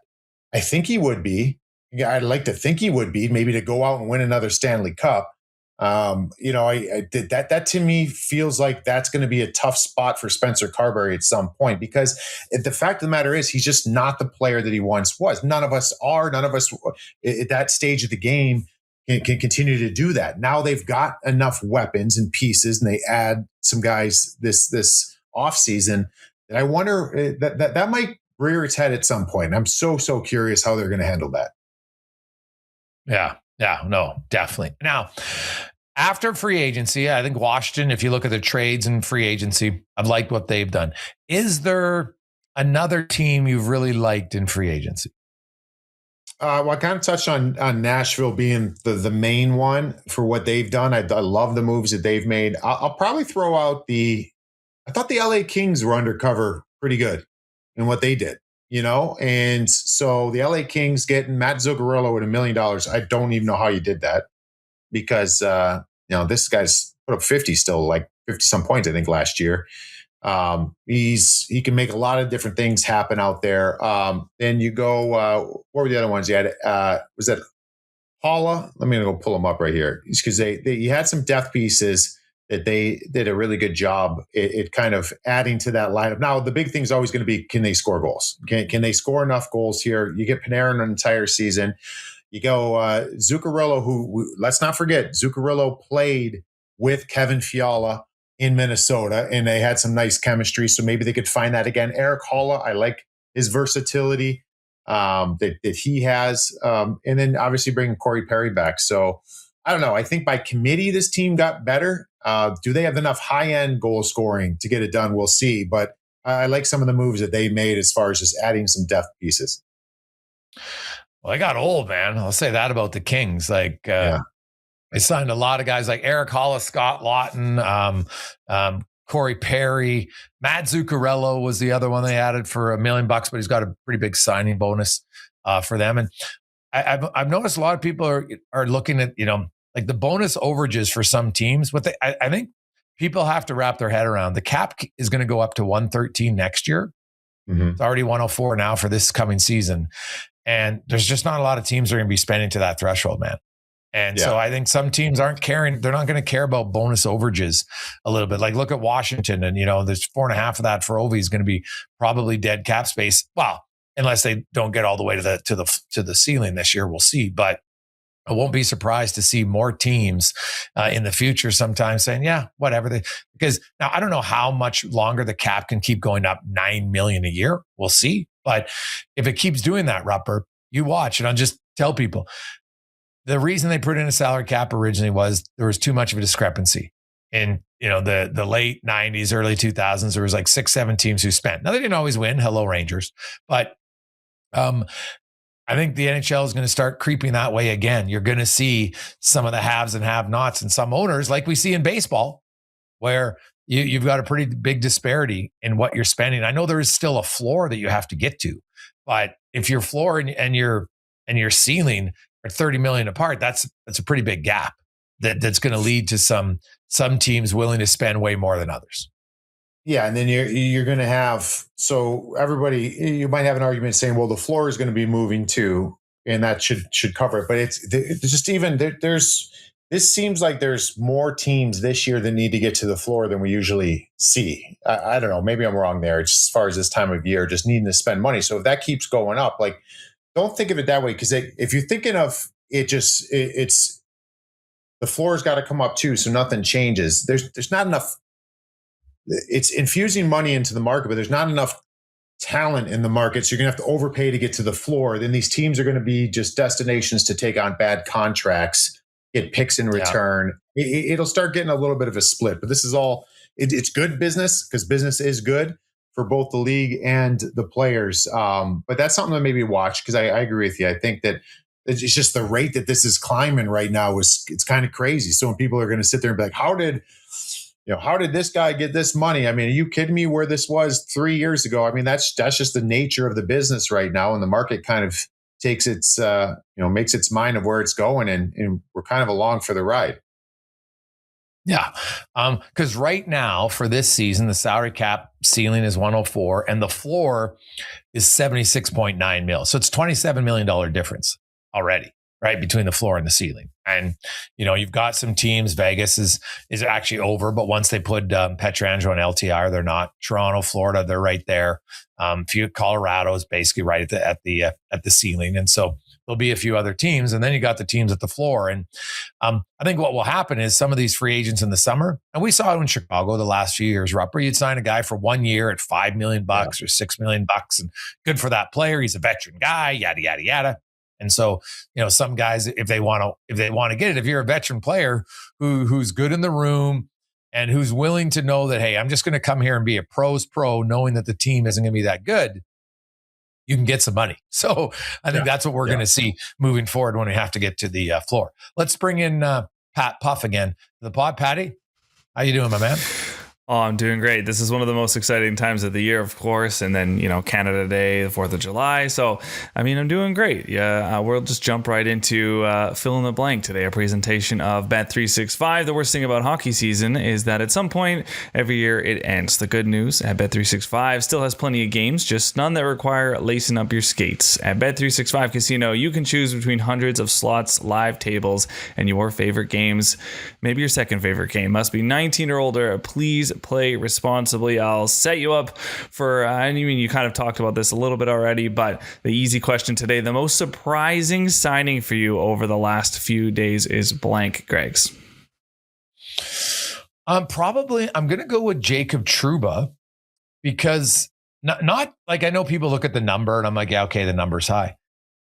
I think he would be. I'd like to think he would be, maybe to go out and win another Stanley Cup. That to me feels like that's going to be a tough spot for Spencer Carberry at some point, because the fact of the matter is he's just not the player that he once was. None of us are. None of us at that stage of the game can continue to do that. Now they've got enough weapons and pieces, and they add some guys this offseason that I wonder that might rear its head at some point. I'm so curious how they're going to handle that. Yeah, no, definitely. Now, after free agency, I think Washington, if you look at the trades and free agency, I've liked what they've done. Is there another team you've really liked in free agency? Well, I kind of touched on Nashville being the main one for what they've done. I love the moves that they've made. I'll probably throw out I thought the LA Kings were undercover pretty good in what they did, and so the LA Kings getting Matt Zuccarello at $1 million. I don't even know how you did that because, this guy's put up 50 still, like 50 some points, I think, last year. He can make a lot of different things happen out there. Then you go, what were the other ones you had? Was that Paula? Let me go pull them up right here. Because you had some depth pieces that they did a really good job at kind of adding to that lineup. Now, the big thing is always going to be, can they score goals? Can they score enough goals here? You get Panarin an entire season. You go Zuccarello, who let's not forget, Zuccarello played with Kevin Fiala in Minnesota, and they had some nice chemistry. So maybe they could find that again. Eric Holla, I like his versatility that he has. And then obviously bringing Corey Perry back. So I don't know. I think by committee, this team got better. Do they have enough high-end goal scoring to get it done? We'll see. But I like some of the moves that they made as far as just adding some depth pieces. Well, I got old, man. I'll say that about the Kings. They signed a lot of guys like Eric Hollis, Scott Lawton, Corey Perry, Matt Zuccarello was the other one they added for $1 million, but he's got a pretty big signing bonus for them. And I've noticed a lot of people are looking at like the bonus overages for some teams. But I think people have to wrap their head around the cap is going to go up to 113 next year. Mm-hmm. It's already 104 now for this coming season, and there's just not a lot of teams that are going to be spending to that threshold, man. And so I think some teams aren't caring. They're not going to care about bonus overages a little bit. Like look at Washington, and there's 4.5 of that for Ovi is going to be probably dead cap space. Well, unless they don't get all the way to the ceiling this year, we'll see. But I won't be surprised to see more teams in the future sometimes saying, yeah, whatever. Because now I don't know how much longer the cap can keep going up $9 million a year. We'll see. But if it keeps doing that, Rupper, you watch. And I'll just tell people, the reason they put in a salary cap originally was there was too much of a discrepancy. In the late 90s, early 2000s, there was like 6-7 teams who spent. Now, they didn't always win. Hello, Rangers. But I think the NHL is going to start creeping that way again. You're going to see some of the haves and have-nots and some owners, like we see in baseball, where you've got a pretty big disparity in what you're spending. I know there is still a floor that you have to get to, but if your floor and your ceiling are $30 million apart, that's a pretty big gap that's going to lead to some teams willing to spend way more than others. Yeah, and then you're going to have, so everybody, you might have an argument saying, well, the floor is going to be moving too, and that should cover it. But it's just even this seems like there's more teams this year that need to get to the floor than we usually see. I don't know, maybe I'm wrong there. It's as far as this time of year, just needing to spend money. So if that keeps going up, like, don't think of it that way, because if you're thinking of it, it's the floor's got to come up too, so nothing changes. There's not enough. It's infusing money into the market, but there's not enough talent in the market. So you're going to have to overpay to get to the floor. Then these teams are going to be just destinations to take on bad contracts, get picks in return. Yeah. It'll start getting a little bit of a split, but this is all, it's good business, because business is good for both the league and the players. But that's something to maybe watch, because I agree with you. I think that it's just the rate that this is climbing right now it's kind of crazy. So when people are going to sit there and be like, how did this guy get this money? I mean, are you kidding me? Where this was 3 years ago? I mean, that's just the nature of the business right now. And the market kind of takes its, makes its mind of where it's going. And we're kind of along for the ride. Yeah. Because right now for this season, the salary cap ceiling is 104 and the floor is 76.9 mil. So it's $27 million difference already, right, between the floor and the ceiling. And, you've got some teams. Vegas is actually over, but once they put Pietrangelo and LTR, they're not. Toronto, Florida, they're right there. Colorado is basically right at the ceiling. And so there'll be a few other teams, and then you got the teams at the floor. And I think what will happen is some of these free agents in the summer, and we saw it in Chicago the last few years, Rupper, you'd sign a guy for 1 year at $5 million or $6 million, and good for that player. He's a veteran guy, yada, yada, yada. And so, some guys, if they want to get it, if you're a veteran player who's good in the room and who's willing to know that, hey, I'm just going to come here and be a pro's pro, knowing that the team isn't going to be that good, you can get some money. So I think that's what we're going to see moving forward when we have to get to the floor. Let's bring in Pat Puff again. The pod, Patty. How you doing, my man? Oh, I'm doing great. This is one of the most exciting times of the year, of course. And then, Canada Day, the 4th of July. So, I'm doing great. Yeah, we'll just jump right into fill in the blank today. A presentation of Bet365. The worst thing about hockey season is that at some point every year it ends. The good news at Bet365 still has plenty of games, just none that require lacing up your skates. At Bet365 Casino, you can choose between hundreds of slots, live tables, and your favorite games. Maybe your second favorite game. Must be 19 or older. Please play responsibly. I'll set you up for, you kind of talked about this a little bit already, but the easy question today, the most surprising signing for you over the last few days is blank, Greg's. I'm going to go with Jacob Trouba, because not like, I know people look at the number and I'm like, yeah, okay, the number's high,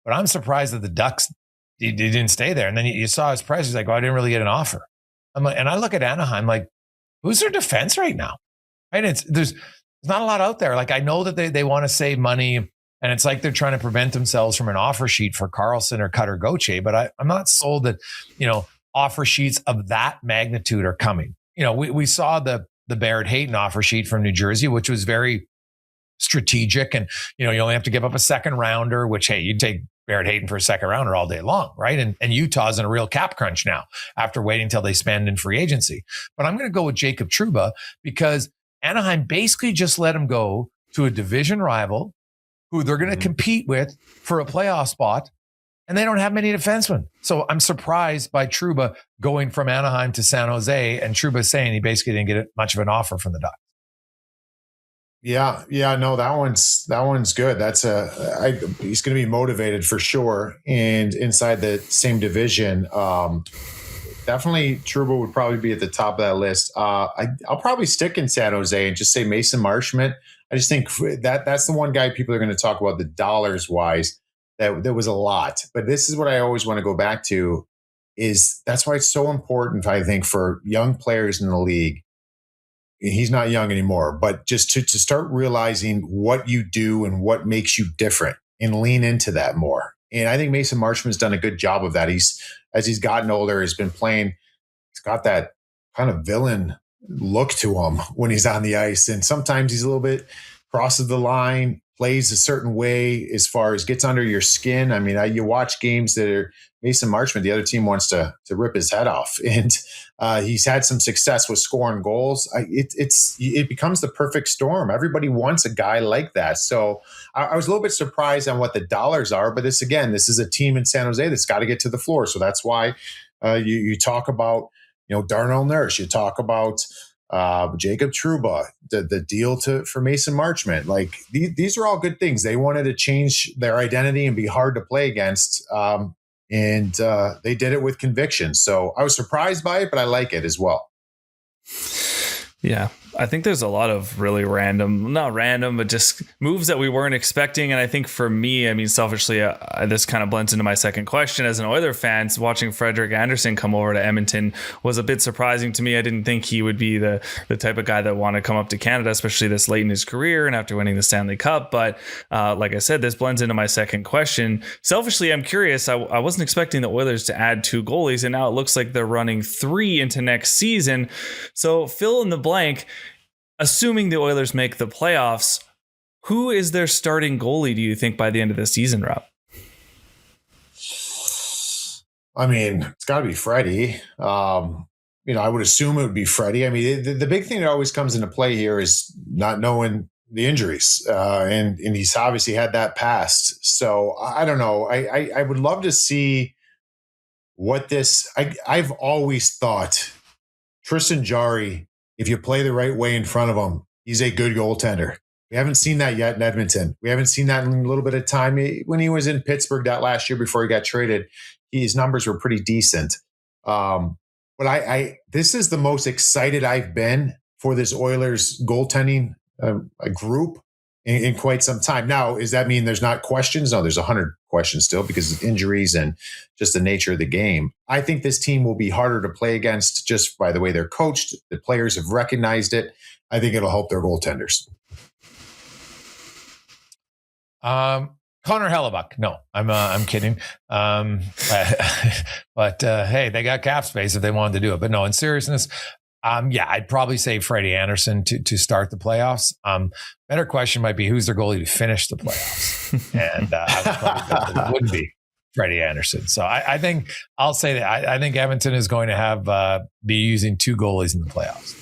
but I'm surprised that the Ducks he didn't stay there. And then you saw his price. He's like, oh, I didn't really get an offer. I'm like, and I look at Anaheim like, who's their defense right now? Right? There's not a lot out there. Like, I know that they want to save money, and it's like they're trying to prevent themselves from an offer sheet for Carlson or Cutter Gauthier, but I'm not sold that, offer sheets of that magnitude are coming. We saw the Barrett Hayton offer sheet from New Jersey, which was very strategic. And, you only have to give up a second rounder, which, hey, you'd take Barrett Hayton for a second rounder all day long, right? And Utah's in a real cap crunch now after waiting until they spend in free agency. But I'm going to go with Jacob Trouba, because Anaheim basically just let him go to a division rival who they're going to compete with for a playoff spot, and they don't have many defensemen. So I'm surprised by Trouba going from Anaheim to San Jose, and Trouba saying he basically didn't get much of an offer from the Ducks. Yeah. No, that one's good. He's going to be motivated for sure. And inside the same division, definitely Trouba would probably be at the top of that list. I'll probably stick in San Jose and just say Mason Marchment. I just think that's the one guy people are going to talk about the dollars wise. That was a lot, but this is what I always want to go back to. Is that's why it's so important, I think, for young players in the league. He's not young anymore, but just to start realizing what you do and what makes you different and lean into that more. And I think Mason Marchment's done a good job of that. As he's gotten older, he's been playing. He's got that kind of villain look to him when he's on the ice. And sometimes he's a little bit crosses the line, plays a certain way as far as gets under your skin. I mean, you watch games that are Mason Marchment, the other team wants to rip his head off. And he's had some success with scoring goals. It becomes the perfect storm. Everybody wants a guy like that. So I was a little bit surprised on what the dollars are. But this is a team in San Jose that's got to get to the floor. So that's why you talk about, Darnell Nurse. You talk about Jacob Trouba, the deal for Mason Marchment. Like these are all good things. They wanted to change their identity and be hard to play against. And they did it with conviction. So I was surprised by it, but I like it as well. Yeah, I think there's a lot of really not random, but just moves that we weren't expecting. And I think for me, I mean, selfishly, this kind of blends into my second question. As an Oilers fan, watching Frederik Andersen come over to Edmonton was a bit surprising to me. I didn't think he would be the type of guy that wanted to come up to Canada, especially this late in his career and after winning the Stanley Cup. But like I said, this blends into my second question. Selfishly, I'm curious. I wasn't expecting the Oilers to add 2 goalies, and now it looks like they're running 3 into next season. So fill in the blank. Assuming the Oilers make the playoffs, who is their starting goalie, do you think, by the end of the season, Rupp? I mean, it's got to be Freddie. I would assume it would be Freddie. I mean, the big thing that always comes into play here is not knowing the injuries. And he's obviously had that past. So I don't know. I would love to see what this – I've always thought Tristan Jarry, if you play the right way in front of him, he's a good goaltender. We haven't seen that yet in Edmonton. We haven't seen that in a little bit of time. When he was in Pittsburgh that last year before he got traded, his numbers were pretty decent. But this is the most excited I've been for this Oilers goaltending group in quite some time. Now, does that mean there's not questions? No, there's 100 questions still because of injuries and just the nature of the game. I think this team will be harder to play against just by the way they're coached. The players have recognized it. I think it'll help their goaltenders. Connor Hellebuck. No, I'm kidding. But hey, they got cap space if they wanted to do it. But no, in seriousness, I'd probably say Freddie Andersen to start the playoffs. Better question might be who's their goalie to finish the playoffs, and I would probably bet it wouldn't be Freddie Andersen. So I think I'll say that I think Edmonton is going to have be using 2 goalies in the playoffs.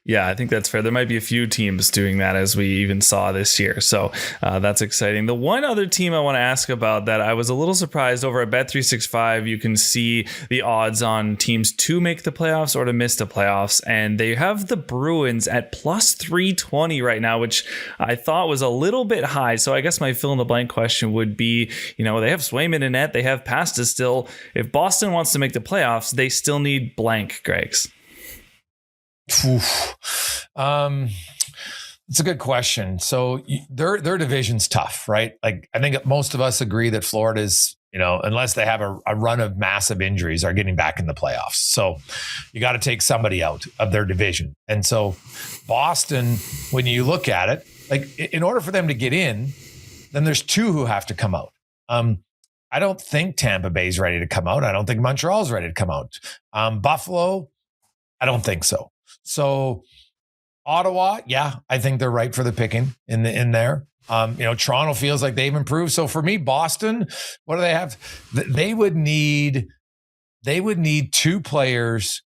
Yeah, I think that's fair. There might be a few teams doing that, as we even saw this year. So that's exciting. The one other team I want to ask about that I was a little surprised over at Bet365, you can see the odds on teams to make the playoffs or to miss the playoffs. And they have the Bruins at plus 320 right now, which I thought was a little bit high. So I guess my fill in the blank question would be, they have Swayman in net. They have Pasta still. If Boston wants to make the playoffs, they still need blank, Gregs. It's a good question. So their division's tough, right? Like I think most of us agree that Florida's, unless they have a run of massive injuries, are getting back in the playoffs. So you got to take somebody out of their division. And so Boston, when you look at it, like in order for them to get in, then there's 2 who have to come out. I don't think Tampa Bay's ready to come out. I don't think Montreal's ready to come out. Buffalo, I don't think so. So Ottawa, I think they're right for the picking in there. Toronto feels like they've improved. So for me, Boston, what do they have? They would need 2 players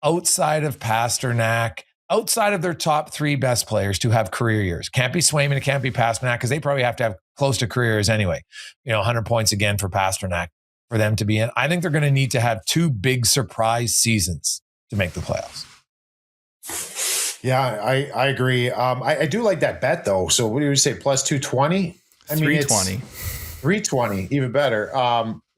outside of Pasternak, outside of their top 3 best players to have career years. Can't be Swayman, it can't be Pasternak because they probably have to have close to career years anyway. 100 points again for Pasternak for them to be in. I think they're going to need to have 2 big surprise seasons to make the playoffs. Yeah, I agree. I do like that bet though. So what do you say? Plus 220? I mean, 320. it's 320, even better.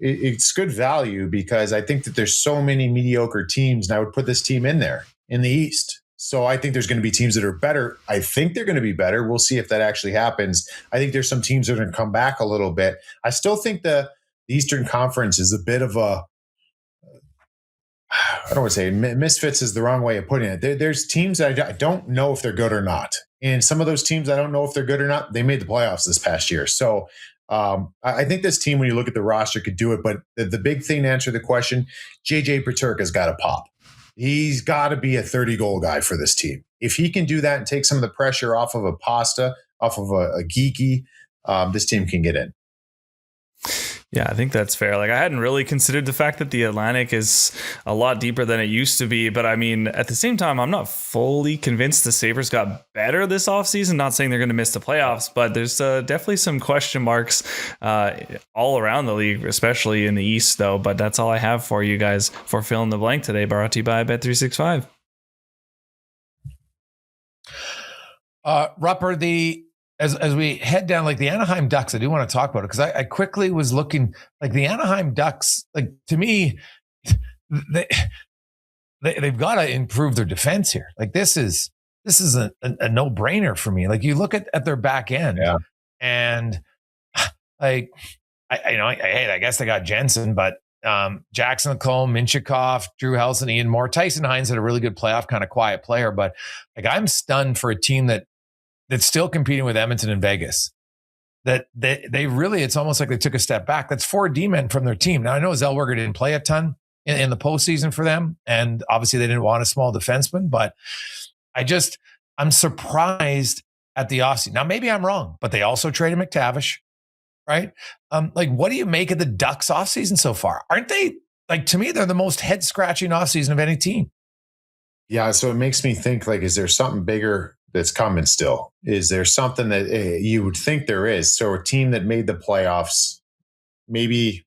It's good value because I think that there's so many mediocre teams, and I would put this team in there in the East. So I think there's going to be teams that are better. I think they're going to be better. We'll see if that actually happens. I think there's some teams that are going to come back a little bit. I still think the Eastern Conference is a bit of a, I don't want to say misfits is the wrong way of putting it. There's teams that I don't know if they're good or not. And some of those teams, I don't know if they're good or not. They made the playoffs this past year. So I think this team, when you look at the roster, could do it. But the big thing to answer the question, JJ Peterka has got to pop. He's got to be a 30-goal guy for this team. If he can do that and take some of the pressure off of a Pasta, off of a Geeky, this team can get in. Yeah, I think that's fair. Like, I hadn't really considered the fact that the Atlantic is a lot deeper than it used to be. But I mean, at the same time, I'm not fully convinced the Sabres got better this offseason. Not saying they're going to miss the playoffs, but there's definitely some question marks all around the league, especially in the East, though. But that's all I have for you guys for Fill in the Blank today, brought to you by Bet365. Rupper, as we head down, like the Anaheim Ducks, I do want to talk about it because I quickly was looking, like the Anaheim Ducks, like to me, they've got to improve their defense here. Like this is a no-brainer for me. Like you look at their back end, and like I guess they got Jensen, but Jackson Lacombe, Minchikov, Drew Helson, Ian Moore, Tyson Hines had a really good playoff, kind of quiet player, but like I'm stunned for a team that's still competing with Edmonton and Vegas. That they really, it's almost like they took a step back. That's 4 D-men from their team. Now, I know Zellweger didn't play a ton in the postseason for them, and obviously they didn't want a small defenseman, but I'm surprised at the offseason. Now, maybe I'm wrong, but they also traded McTavish, right? Like, what do you make of the Ducks offseason so far? Aren't they, like, to me, they're the most head-scratching offseason of any team. Yeah, so it makes me think, like, is there something bigger that's coming still? Is there something that you would think there is? So a team that made the playoffs maybe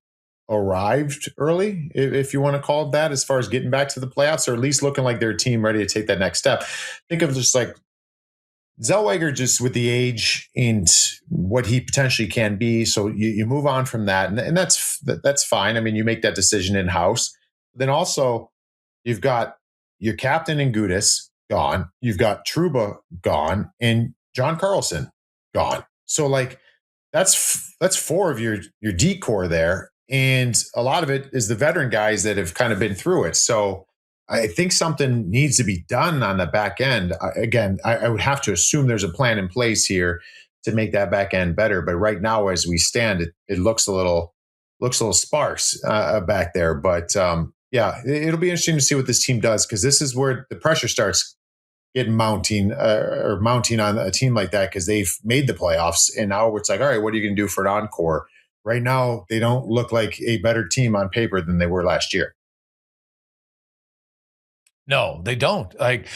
arrived early, if you want to call it that, as far as getting back to the playoffs, or at least looking like they're a team ready to take that next step. Think of just like Zellweger, just with the age and what he potentially can be. So you move on from that, and that's fine. I mean, you make that decision in-house. Then also you've got your captain in Gudas gone. You've got Trouba gone, and John Carlson gone. So like that's 4 of your D-core there, and a lot of it is the veteran guys that have kind of been through it. So I think something needs to be done on the back end. I would have to assume there's a plan in place here to make that back end better. But right now, as we stand, it looks a little sparse back there. But yeah, it'll be interesting to see what this team does, because this is where the pressure starts getting mounting on a team like that, because they've made the playoffs, and now it's like, all right, what are you going to do for an encore? Right now, they don't look like a better team on paper than they were last year. No, they don't. Like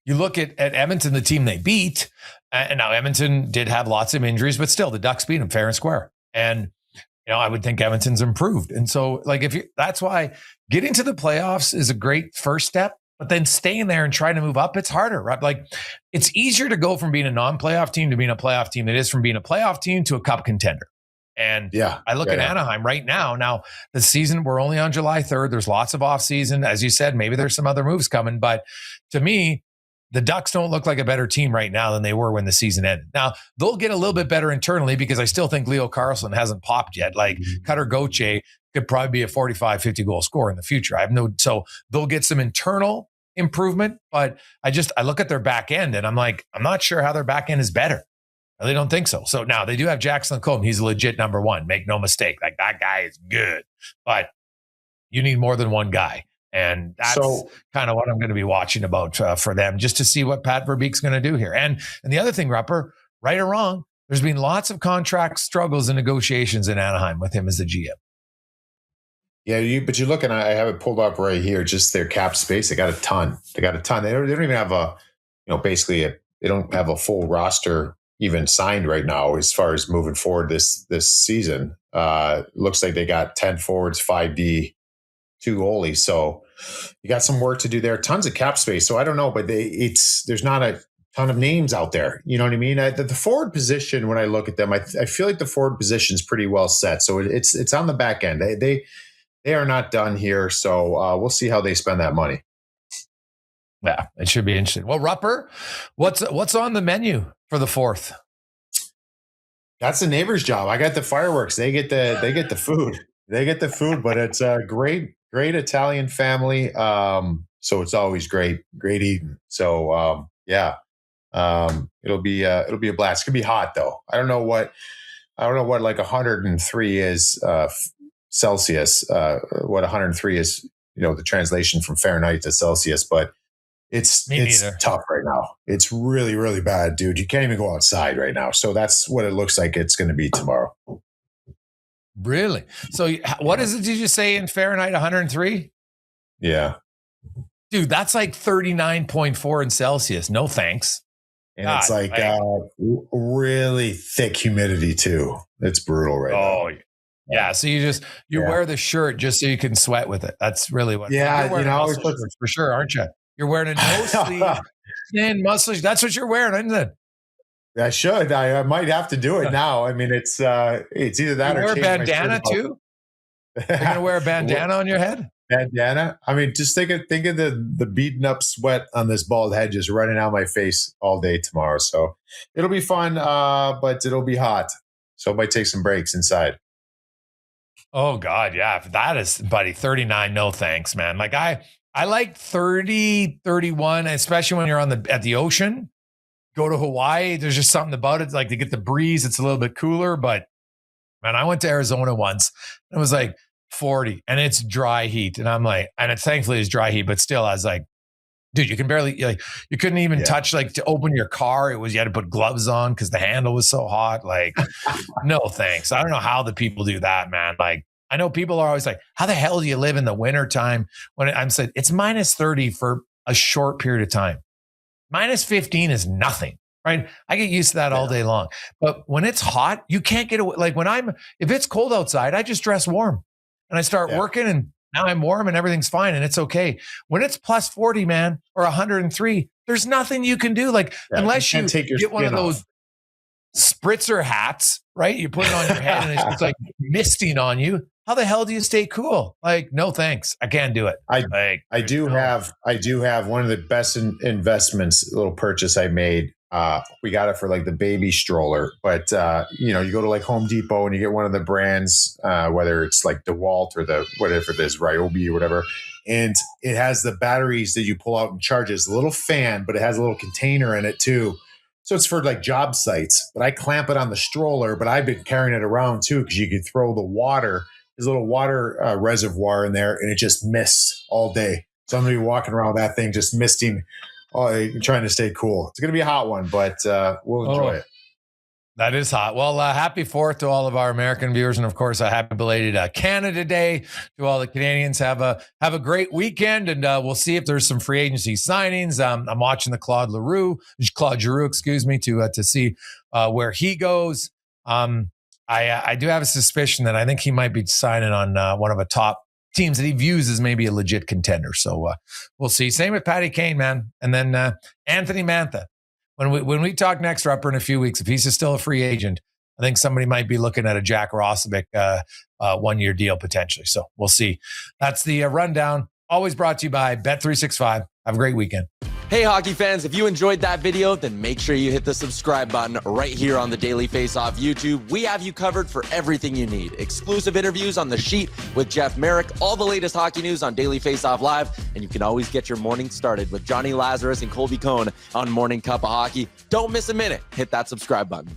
you look at Edmonton, the team they beat, and now Edmonton did have lots of injuries, but still the Ducks beat them fair and square. And I would think Edmonton's improved. And so that's why getting to the playoffs is a great first step, but then staying there and trying to move up, it's harder, right? Like it's easier to go from being a non-playoff team to being a playoff team than it is from being a playoff team to a cup contender. And I look at Anaheim right now. Now, the season, we're only on July 3rd. There's lots of offseason. As you said, maybe there's some other moves coming. But to me, the Ducks don't look like a better team right now than they were when the season ended. Now, they'll get a little bit better internally, because I still think Leo Carlson hasn't popped yet. Like Cutter Gauthier could probably be a 45, 50 goal scorer in the future. So they'll get some internal improvement. But I look at their back end, and I'm like, I'm not sure how their back end is better. I really don't think so. So now they do have Jackson Lacombe. He's a legit number 1. Make no mistake. Like that guy is good, but you need more than one guy. And that's kind of what I'm going to be watching about for them, just to see what Pat Verbeek's going to do here. And the other thing, Rupper, right or wrong, there's been lots of contract struggles and negotiations in Anaheim with him as the GM. Yeah, but you look, and I have it pulled up right here, just their cap space. They got a ton. They don't even have they don't have a full roster even signed right now as far as moving forward this season. Looks like they got 10 forwards, 5D, 2 goalies. So you got some work to do there. Tons of cap space. So I don't know, but there's not a ton of names out there. You know what I mean? The forward position, when I look at them, I feel like the forward position is pretty well set. So it's on the back end. They are not done here. So we'll see how they spend that money. Yeah, it should be interesting. Well, Rupper, what's on the menu for the 4th? That's the neighbor's job. I got the fireworks. They get the food. They get the food, but it's a great Italian family. So it's always great eating. So it'll be a blast. It's gonna be hot though. I don't know what like 103 is Celsius. What 103 is, the translation from Fahrenheit to Celsius, but it's tough right now. It's really, really bad, dude. You can't even go outside right now. So that's what it looks like it's going to be tomorrow. Really? So what is it? Did you say in Fahrenheit, 103? Yeah. Dude, that's like 39.4 in Celsias. No thanks. And God, it's like really thick humidity too. It's brutal right now. Yeah. So you wear the shirt just so you can sweat with it. That's really what. Yeah. For sure, aren't you? You're wearing a no sleeve, thin muscle. That's what you're wearing, isn't it? I should. I might have to do it now. I mean, it's either that or wear a bandana too. You're gonna wear a bandana on your head. Bandana. I mean, just think of the beaten up sweat on this bald head just running out my face all day tomorrow. So it'll be fun, but it'll be hot. So I might take some breaks inside. Oh God, yeah. That is, buddy, 39. No thanks, man. Like I like 30, 31, especially when you're at the ocean. Go to Hawaii. There's just something about it. Like to get the breeze, it's a little bit cooler. But man, I went to Arizona once. And it was like 40 and it's dry heat. And I'm like, and it thankfully is dry heat, but still I was like, dude, you can barely, you couldn't even touch, to open your car. You had to put gloves on because the handle was so hot. Like, no thanks. I don't know how the people do that, man. Like, I know people are always like, how the hell do you live in the wintertime? When I'm saying it's minus 30 for a short period of time. Minus 15 is nothing, right? I get used to that all day long. But when it's hot, you can't get away. Like if it's cold outside, I just dress warm and I start working and now I'm warm and everything's fine and it's okay. When it's plus 40, man, or 103, there's nothing you can do. Unless you get one of those spritzer hats, right? You put it on your head and it's just like misting on you. How the hell do you stay cool? Like, no thanks. I can't do it. I do have one of the best investments, little purchase I made. We got it for like the baby stroller, but you go to like Home Depot and you get one of the brands, whether it's like DeWalt or the whatever it is, Ryobi or whatever. And it has the batteries that you pull out and charge. It's a little fan, but it has a little container in it too. So it's for like job sites, but I clamp it on the stroller, but I've been carrying it around too, because you can throw the water. There's a little water reservoir in there and it just mists all day. So I'm going to be walking around that thing, just misting, trying to stay cool. It's going to be a hot one, but we'll enjoy it. That is hot. Well, happy 4th to all of our American viewers. And of course, a happy belated Canada Day to all the Canadians. Have a great weekend. And we'll see if there's some free agency signings. I'm watching the Claude Giroux, excuse me, to see where he goes. I do have a suspicion that I think he might be signing on one of the top teams that he views as maybe a legit contender. So we'll see. Same with Patrick Kane, man. And then Anthony Mantha. When we talk next, Rupper, in a few weeks, if he's still a free agent, I think somebody might be looking at a Jack Rossovic 1-year deal potentially. So we'll see. That's the rundown. Always brought to you by Bet365. Have a great weekend. Hey, hockey fans, if you enjoyed that video, then make sure you hit the subscribe button right here on the Daily Faceoff YouTube. We have you covered for everything you need. Exclusive interviews on The Sheet with Jeff Merrick, all the latest hockey news on Daily Faceoff Live, and you can always get your morning started with Johnny Lazarus and Colby Cohn on Morning Cup of Hockey. Don't miss a minute. Hit that subscribe button.